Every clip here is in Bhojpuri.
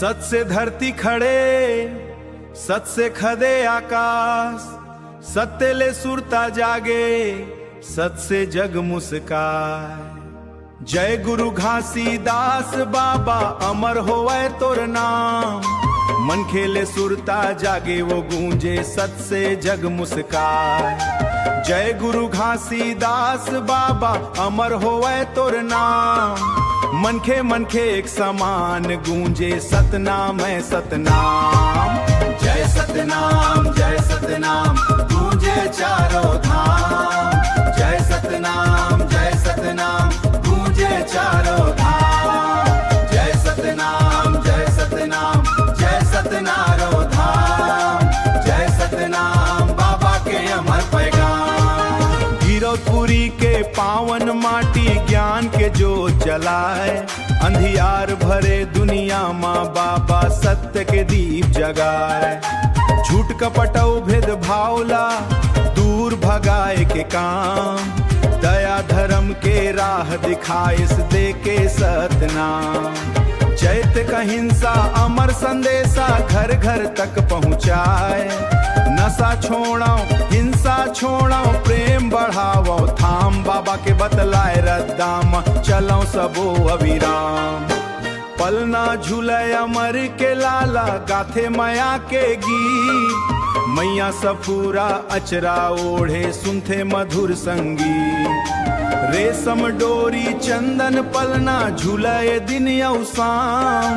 सत से धरती खड़े, सत से खदे आकाश, सत्य ले सुरता जागे, सत से जग मुस्काए। जय गुरु घासीदास बाबा अमर होवे तोर नाम, मन खेले सुरता जागे वो गूंजे सत से जग मुस्काए। जय गुरु घासीदास बाबा अमर होवे तोर नाम, मन खे एक समान गूंजे सतनाम है सतनाम। जय सतनाम गूंजे चारों धाम। जय सतनाम गूंजे चारों धाम। जय सतनाम जय सतनारो धाम। जय सतनाम बाबा के अमर पैगाम। गिरौदपुरी के पावन माटी ज्ञान के जो जलाए, अंधियार भरे दुनिया माँ बाबा सत्य के दीप जगाए। झूठ कपट भेद भावला दूर भगाए के काम, दया धर्म के राह दिखाइस दे के सतनाम। चैत्य का हिंसा अमर संदेशा घर घर तक पहुँचाए। नशा छोड़ाओ हिंसा छोड़ाओ प्रेम बढ़ाओ, थाम बाबा के बतलाए रद्दाम चलो सबो अविराम। पलना झूले अमर के लाला गाथे माया के गीत, मैया सफूरा अचरा ओढ़े सुनते मधुर संगीत। रेशम डोरी चंदन पलना झूले दिन अवसाम,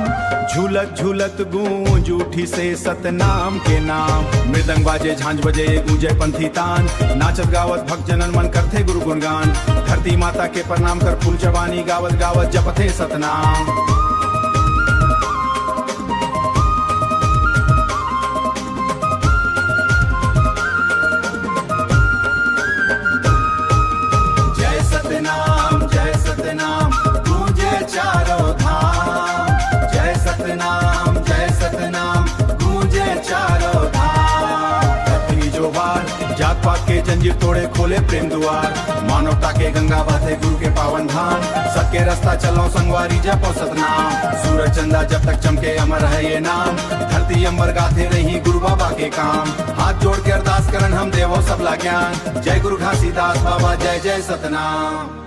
झूलत झूलत गूंज उठी से सतनाम के नाम। मृदंग बाजे झांझ बजे गूंजे पंथी तान, नाचत गावत भक्त जनन मन करते गुरु गुणगान। धरती माता के प्रणाम कर फूल जवानी गावत गावत जपते सतनाम। जय सतनाम गूंजे चारों धाम। जय सतनाम गूंजे चारों धाम। धरती जो बार जात पात के जंजीर तोड़े खोले प्रेम द्वार, मानवता के गंगा बहते गुरु के पावन धाम। सबके रास्ता चलो संगवारी जपो सतनाम, सूरज चंदा जब तक चमके अमर है ये नाम। धरती अंबर गाते रही गुरु बाबा के काम, हाथ जोड़ के अरदास करन हम देवो सबला ज्ञान। जय गुरु घासीदास बाबा जय जय सतनाम।